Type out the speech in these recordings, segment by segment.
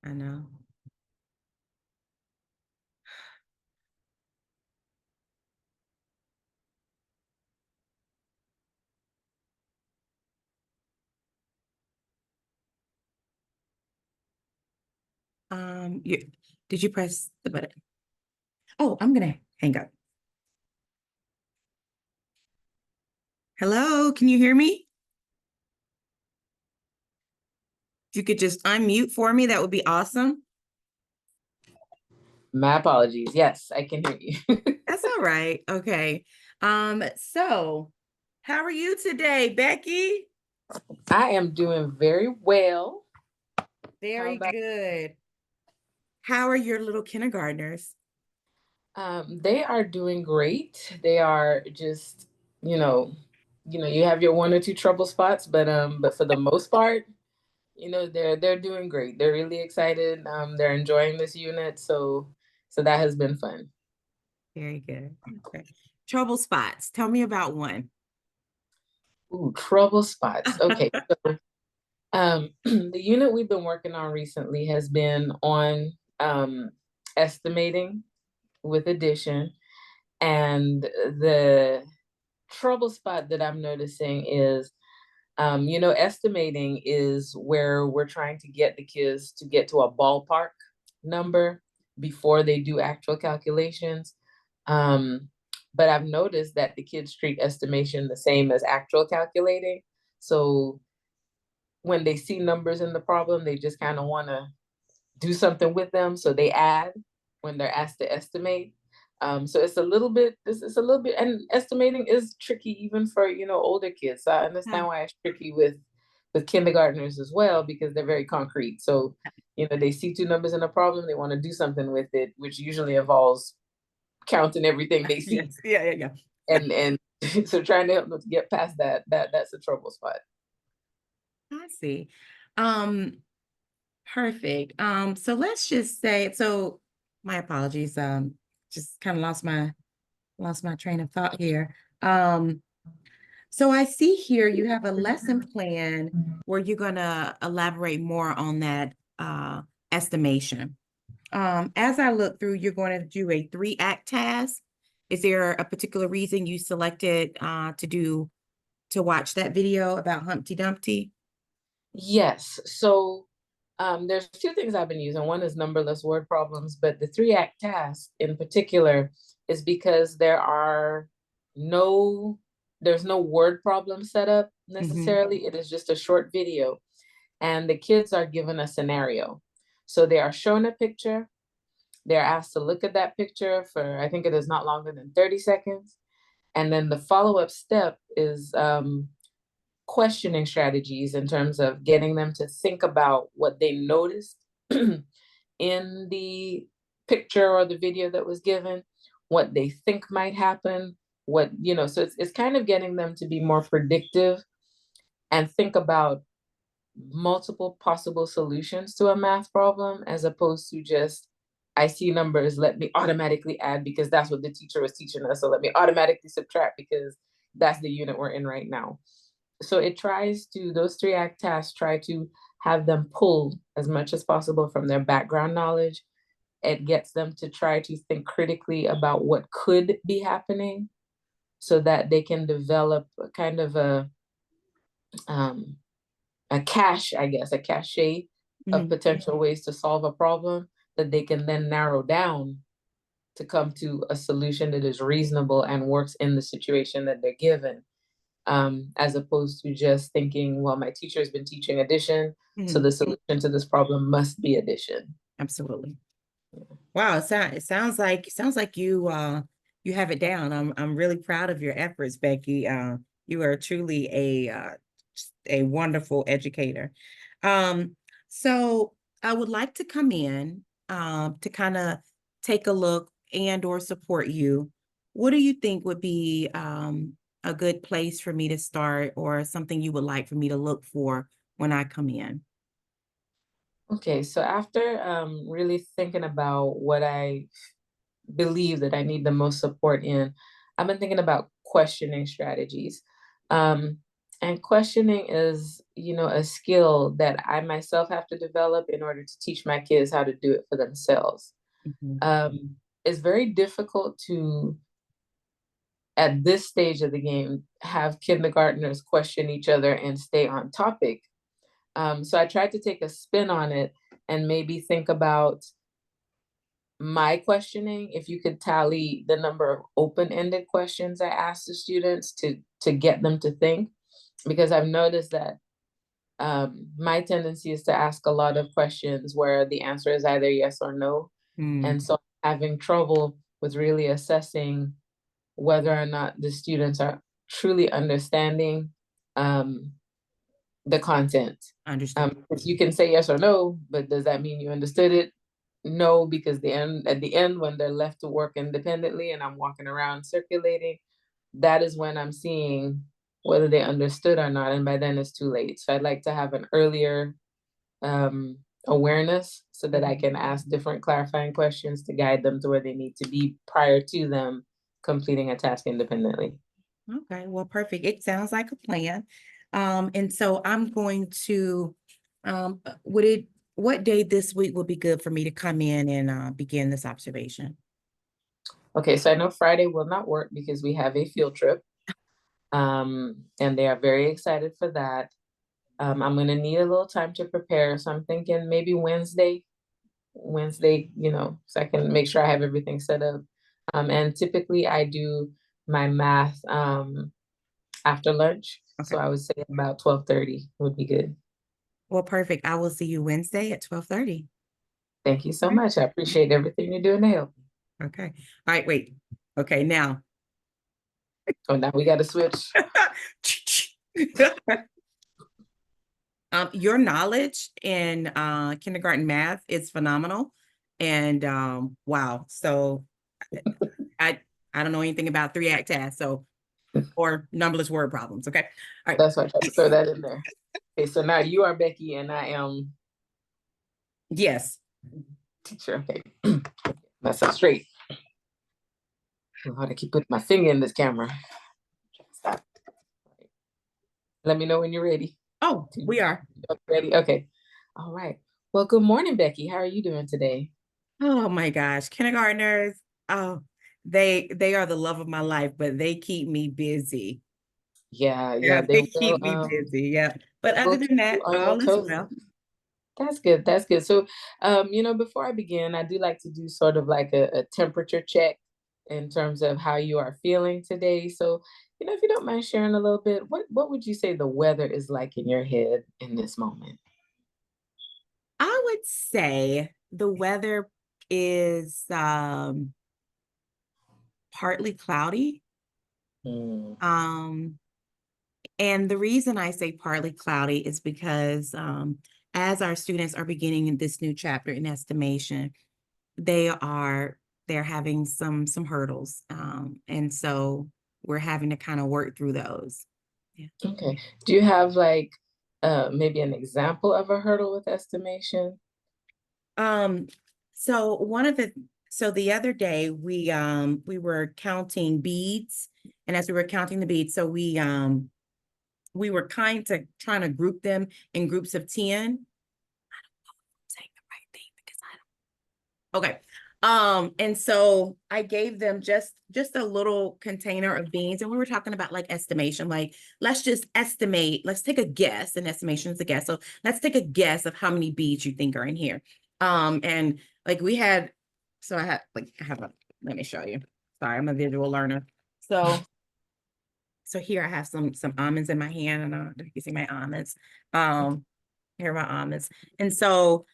I know. You did you press the button? Oh, I'm gonna hang up. Hello, can you hear me? If you could just unmute for me, that would be awesome. My apologies. Yes, I can hear you. That's all right. Okay. So how are you today, Becky? I am doing very well. How Very about good. How are your little kindergartners? they are doing great. They are just, you know, you have your one or two trouble spots, but for the most part, they're doing great. They're really excited. They're enjoying this unit, so that has been fun. Very good. Okay. Trouble spots. Tell me about one. Ooh, trouble spots. Okay. So the unit we've been working on recently has been on estimating with addition. And the trouble spot that I'm noticing is, estimating is where we're trying to get the kids to get to a ballpark number before they do actual calculations. Um, but I've noticed that the kids treat estimation the same as actual calculating. So when they see numbers in the problem, they just kind of want to do something with them. So they add when they're asked to estimate. So it's a little bit, and estimating is tricky even for, older kids. So I understand why it's tricky with kindergartners as well, because they're very concrete. So, they see two numbers in a problem, they want to do something with it, which usually involves counting everything they see. Yes. Yeah, yeah, yeah. And so trying to help them to get past that's a trouble spot. I see. Um, Perfect. So let's just say, so my apologies. Just kind of lost my train of thought here. So I see here you have a lesson plan where you're gonna elaborate more on that estimation. As I look through, you're going to do a 3-act task. Is there a particular reason you selected to watch that video about Humpty Dumpty? Yes. So there's two things I've been using. One is numberless word problems, but the 3-act task in particular is because no there's no word problem set up necessarily. It is just a short video, and the kids are given a scenario. So they are shown a picture. They're asked to look at that picture for, I think it is not longer than 30 seconds. And then the follow-up step is questioning strategies in terms of getting them to think about what they noticed in the picture or the video that was given, what they think might happen, so it's kind of getting them to be more predictive and think about multiple possible solutions to a math problem, as opposed to just, I see numbers, let me automatically add because that's what the teacher was teaching us. So let me automatically subtract because that's the unit we're in right now. So those 3-act tasks try to have them pull as much as possible from their background knowledge. It gets them to try to think critically about what could be happening so that they can develop a kind of um, a cachet of Mhm. potential ways to solve a problem that they can then narrow down to come to a solution that is reasonable and works in the situation that they're given, as opposed to just thinking, well, my teacher has been teaching addition, so Mhm. the solution to this problem must be addition. Absolutely. Wow, it sounds like you have it down. I'm really proud of your efforts, Becky. You are truly a wonderful educator. So I would like to come in to kind of take a look and or support you. What do you think would be a good place for me to start, or something you would like for me to look for when I come in? Okay, so after really thinking about what I believe that I need the most support in, I've been thinking about questioning strategies. Um, And questioning is, a skill that I myself have to develop in order to teach my kids how to do it for themselves. Mhm. It's very difficult to, at this stage of the game, have kindergartners question each other and stay on topic. So I tried to take a spin on it and maybe think about my questioning. If you could tally the number of open-ended questions I asked the students to get them to think, because I've noticed that my tendency is to ask a lot of questions where the answer is either yes or no. Mm, And so having trouble with really assessing whether or not the students are truly understanding um, the content. understood. You can say yes or no, but does that mean you understood it? No, because at the end, when they're left to work independently and I'm walking around circulating, that is when I'm seeing whether they understood or not. And by then it's too late. So I'd like to have an earlier awareness so that I can ask different clarifying questions to guide them to where they need to be prior to them completing a task independently. Okay, well, perfect. It sounds like a plan. And so I'm going to, what day this week would be good for me to come in and begin this observation? Okay, so I know Friday will not work because we have a field trip. And they are very excited for that. I'm gonna need a little time to prepare, so I'm thinking maybe Wednesday, so I can make sure I have everything set up. And typically I do my math after lunch, Okay, so I would say about 12:30 would be good. well, perfect. I will see you Wednesday at 12:30. Thank you so Okay. much. I appreciate everything you're doing to help. Okay. All right, wait. Okay, now. Oh, now we got to switch. Your knowledge in kindergarten math is phenomenal. And wow. So I I don't know anything about 3-act tasks, so or numberless word problems. Okay. All right. That's why I tried to throw that in there. Okay, so now you are Becky and I am Yes. teacher. Okay, that's up straight. I know how to keep putting my finger in this camera. Stop. Let me know when you're ready. Oh, we are. Ready? Okay. All right. Well, good morning, Becky. How are you doing today? Oh my gosh. Kindergartners. Oh, they are the love of my life, but they keep me busy. Yeah, Yeah, yeah, they they will keep me busy. Yeah. But other will than keep you that, on your all is toes. well. That's good. That's good. So, before I begin, I do like to do sort of like a temperature check in terms of how you are feeling today. So, if you don't mind sharing a little bit, what would you say the weather is like in your head in this moment? I would say the weather is partly cloudy. Mm, Um, and the reason I say partly cloudy is because as our students are beginning in this new chapter in estimation, they're having some hurdles. And so we're having to kind of work through those. Yeah. okay. Do you have like maybe an example of a hurdle with estimation? Um, so the other day we were counting beads, and as we were counting the beads, so we were trying to group them in groups of 10. I'm saying the right thing because I don't. Okay. And so I gave them just a little container of beans, and we were talking about like estimation, like let's just estimate, let's take a guess. An estimation is a guess. So let's take a guess of how many beads you think are in here. And like we had, so I have a, let me show you. Sorry, I'm a visual learner. So here I have some almonds in my hand, and you can see my almonds. Um, Here are my almonds. And so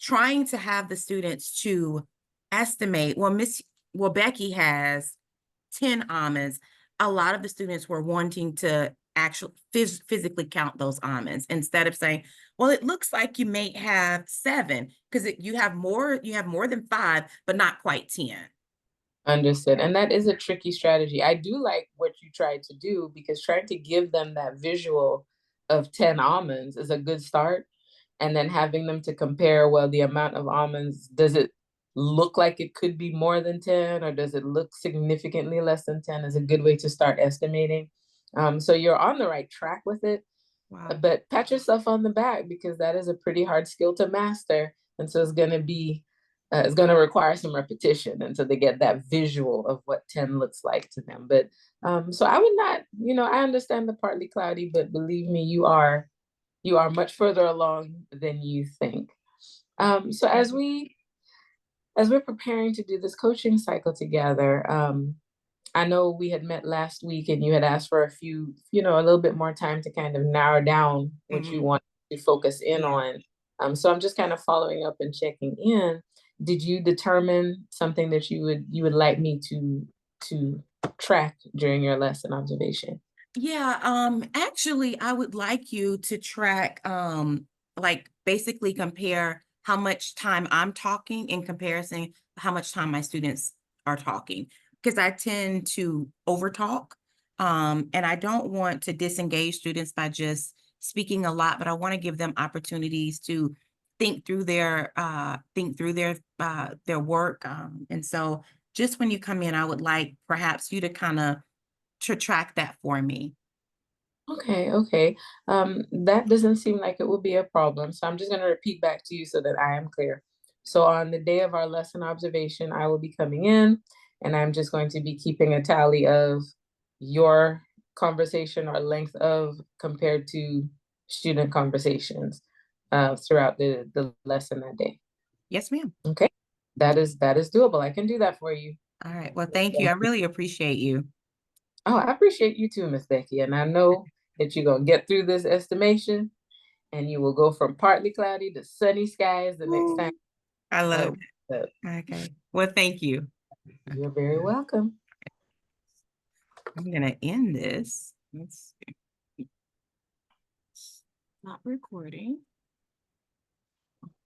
trying to have the students to estimate, well, Becky has 10 almonds. A lot of the students were wanting to actually physically count those almonds instead of saying, well, it looks like you may have 7 because you have more than 5, but not quite 10. Understood. And that is a tricky strategy. I do like what you tried to do because trying to give them that visual of 10 almonds is a good start. And then having them to compare, well, the amount of almonds, does it look like it could be more than 10 or does it look significantly less than 10 is a good way to start estimating. So you're on the right track with it, Wow. but pat yourself on the back because that is a pretty hard skill to master. And so it's going to require some repetition until they get that visual of what 10 looks like to them. But so I would not, I understand the partly cloudy, but believe me, you are much further along than you think. So as we're preparing to do this coaching cycle together, I know we had met last week and you had asked for a little bit more time to kind of narrow down what you want to focus in on. So I'm just kind of following up and checking in. Did you determine something that you would like me to track during your lesson observation? Yeah, actually, I would like you to track, like basically compare how much time I'm talking in comparison how much time my students are talking. Because I tend to overtalk. And I don't want to disengage students by just speaking a lot, but I want to give them opportunities to think through their work. And so just when you come in, I would like perhaps you to kind of to track that for me. Okay, okay. That doesn't seem like it will be a problem. So I'm just going to repeat back to you so that I am clear. So on the day of our lesson observation, I will be coming in and I'm just going to be keeping a tally of your conversation or length of compared to student conversations throughout the lesson that day. Yes, ma'am. Okay, that is doable. I can do that for you. All right. Well, thank you. I really appreciate you. Oh, I appreciate you too, Miss Becky. And I know that you're gonna get through this estimation and you will go from partly cloudy to sunny skies the next time. Ooh, I love Uh, it. Okay. Well, thank you. you're very welcome. I'm gonna end this. Let's see. Not recording.